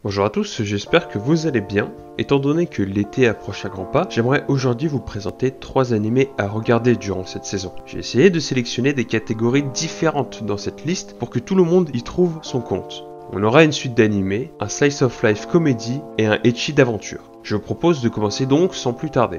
Bonjour à tous, j'espère que vous allez bien. Étant donné que l'été approche à grands pas, j'aimerais aujourd'hui vous présenter 3 animés à regarder durant cette saison. J'ai essayé de sélectionner des catégories différentes dans cette liste pour que tout le monde y trouve son compte. On aura une suite d'animés, un slice of life comédie et un ecchi d'aventure. Je vous propose de commencer donc sans plus tarder.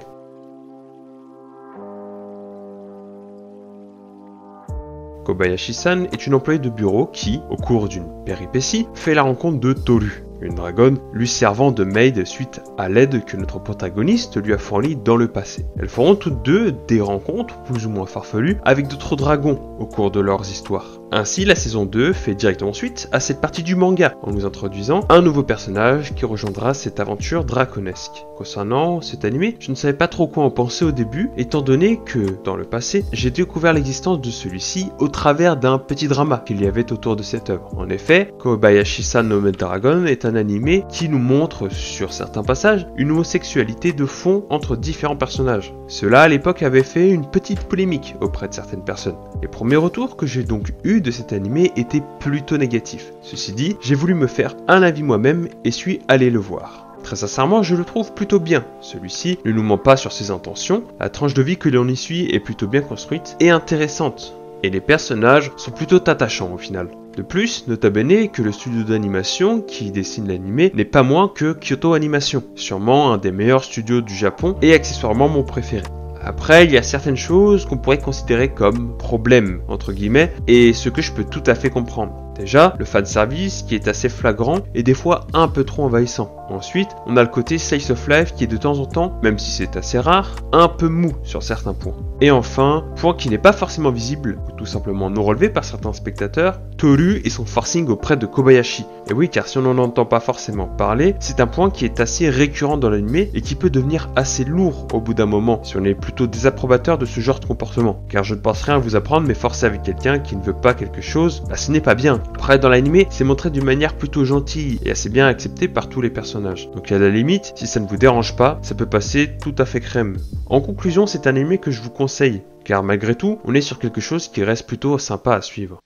Kobayashi-san est une employée de bureau qui, au cours d'une péripétie, fait la rencontre de Toru, une dragonne lui servant de maid suite à l'aide que notre protagoniste lui a fournie dans le passé. Elles feront toutes deux des rencontres plus ou moins farfelues avec d'autres dragons au cours de leurs histoires. Ainsi, la saison 2 fait directement suite à cette partie du manga en nous introduisant un nouveau personnage qui rejoindra cette aventure draconesque. Concernant cet animé, je ne savais pas trop quoi en penser au début, étant donné que, dans le passé, j'ai découvert l'existence de celui-ci au travers d'un petit drama qu'il y avait autour de cette œuvre. En effet, Kobayashi-san no Maid Dragon est un animé qui nous montre, sur certains passages, une homosexualité de fond entre différents personnages. Cela, à l'époque, avait fait une petite polémique auprès de certaines personnes. Les premiers retours que j'ai donc eus de cet animé étaient plutôt négatifs. Ceci dit, j'ai voulu me faire un avis moi-même et suis allé le voir. Très sincèrement, je le trouve plutôt bien. Celui-ci ne nous ment pas sur ses intentions, la tranche de vie que l'on y suit est plutôt bien construite et intéressante. Et les personnages sont plutôt attachants au final. De plus, nota bene que le studio d'animation qui dessine l'animé n'est pas moins que Kyoto Animation, sûrement un des meilleurs studios du Japon et accessoirement mon préféré. Après, il y a certaines choses qu'on pourrait considérer comme problèmes, entre guillemets, et ce que je peux tout à fait comprendre. Déjà, le fanservice qui est assez flagrant et des fois un peu trop envahissant. Ensuite, on a le côté slice of life qui est de temps en temps, même si c'est assez rare, un peu mou sur certains points. Et enfin, point qui n'est pas forcément visible, ou tout simplement non relevé par certains spectateurs, Toru et son forcing auprès de Kobayashi. Et oui, car si on n'en entend pas forcément parler, c'est un point qui est assez récurrent dans l'anime et qui peut devenir assez lourd au bout d'un moment si on est plutôt désapprobateur de ce genre de comportement. Car je ne pense rien à vous apprendre, mais forcer avec quelqu'un qui ne veut pas quelque chose, ce n'est pas bien. Après, dans l'anime, c'est montré d'une manière plutôt gentille et assez bien acceptée par tous les personnages. Donc à la limite, si ça ne vous dérange pas, ça peut passer tout à fait crème. En conclusion, c'est un anime que je vous conseille, car malgré tout, on est sur quelque chose qui reste plutôt sympa à suivre.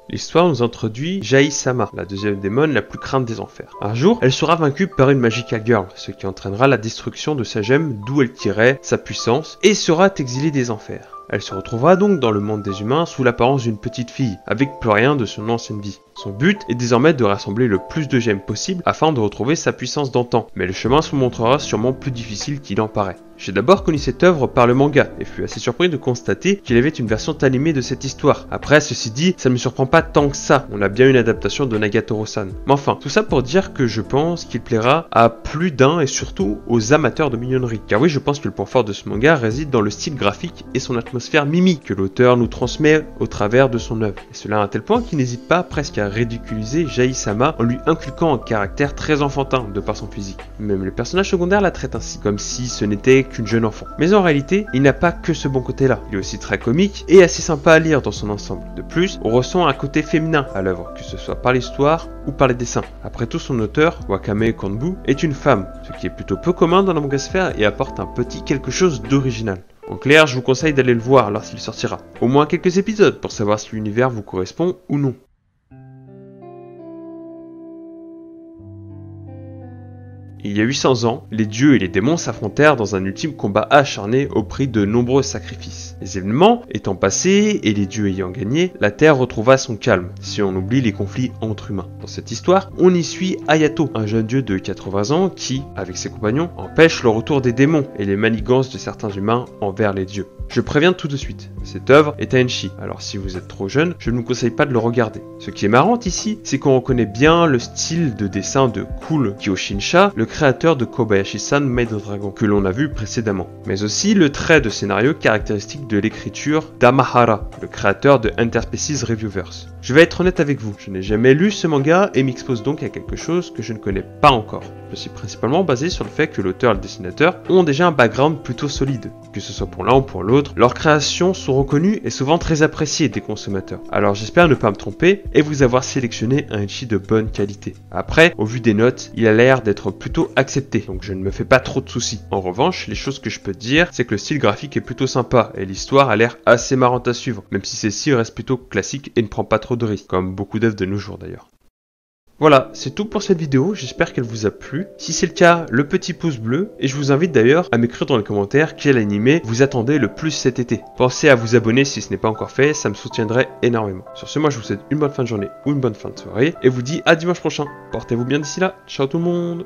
L'histoire nous introduit Jai-sama, la deuxième démon la plus crainte des enfers. Un jour, elle sera vaincue par une magical girl, ce qui entraînera la destruction de sa gemme d'où elle tirait sa puissance et sera exilée des enfers. Elle se retrouvera donc dans le monde des humains sous l'apparence d'une petite fille, avec plus rien de son ancienne vie. Son but est désormais de rassembler le plus de gemmes possible afin de retrouver sa puissance d'antan, mais le chemin se montrera sûrement plus difficile qu'il en paraît. J'ai d'abord connu cette œuvre par le manga et fus assez surpris de constater qu'il y avait une version animée de cette histoire. Après, ceci dit, ça ne me surprend pas tant que ça, on a bien une adaptation de Nagatoro-san. Mais enfin, tout ça pour dire que je pense qu'il plaira à plus d'un et surtout aux amateurs de mignonnerie. Car oui, je pense que le point fort de ce manga réside dans le style graphique et son atmosphère mimi que l'auteur nous transmet au travers de son œuvre. Et cela à un tel point qu'il n'hésite pas presque à ridiculiser Jai-sama en lui inculquant un caractère très enfantin de par son physique. Même les personnages secondaires la traitent ainsi, comme si ce n'était qu'une jeune enfant. Mais en réalité, il n'a pas que ce bon côté-là. Il est aussi très comique et assez sympa à lire dans son ensemble. De plus, on ressent un côté féminin à l'œuvre, que ce soit par l'histoire ou par les dessins. Après tout, son auteur, Wakame Kanbu, est une femme, ce qui est plutôt peu commun dans la mangasphère et apporte un petit quelque chose d'original. En clair, je vous conseille d'aller le voir lorsqu'il sortira. Au moins quelques épisodes pour savoir si l'univers vous correspond ou non. Il y a 800 ans, les dieux et les démons s'affrontèrent dans un ultime combat acharné au prix de nombreux sacrifices. Les événements étant passés et les dieux ayant gagné, la Terre retrouva son calme, si on oublie les conflits entre humains. Dans cette histoire, on y suit Hayato, un jeune dieu de 80 ans qui, avec ses compagnons, empêche le retour des démons et les manigances de certains humains envers les dieux. Je préviens tout de suite, cette œuvre est à Enshi, alors si vous êtes trop jeune, je ne vous conseille pas de le regarder. Ce qui est marrant ici, c'est qu'on reconnaît bien le style de dessin de Cool Kyoshinsha, le créateur de Kobayashi-san Maid Dragon, que l'on a vu précédemment. Mais aussi le trait de scénario caractéristique de l'écriture d'Amahara, le créateur de Interspecies Reviewverse. Je vais être honnête avec vous, je n'ai jamais lu ce manga et m'expose donc à quelque chose que je ne connais pas encore. me suis principalement basé sur le fait que l'auteur et le dessinateur ont déjà un background plutôt solide. Que ce soit pour l'un ou pour l'autre, leurs créations sont reconnues et souvent très appréciées des consommateurs. Alors j'espère ne pas me tromper et vous avoir sélectionné un Ichi de bonne qualité. Après, au vu des notes, il a l'air d'être plutôt accepté, donc je ne me fais pas trop de soucis. En revanche, les choses que je peux te dire, c'est que le style graphique est plutôt sympa et l'histoire a l'air assez marrante à suivre, même si celle-ci reste plutôt classique et ne prend pas trop de risques, comme beaucoup d'œuvres de nos jours d'ailleurs. Voilà, c'est tout pour cette vidéo, j'espère qu'elle vous a plu. Si c'est le cas, le petit pouce bleu, et je vous invite d'ailleurs à m'écrire dans les commentaires quel animé vous attendez le plus cet été. Pensez à vous abonner si ce n'est pas encore fait, ça me soutiendrait énormément. Sur ce, moi je vous souhaite une bonne fin de journée ou une bonne fin de soirée, et vous dis à dimanche prochain. Portez-vous bien d'ici là, ciao tout le monde!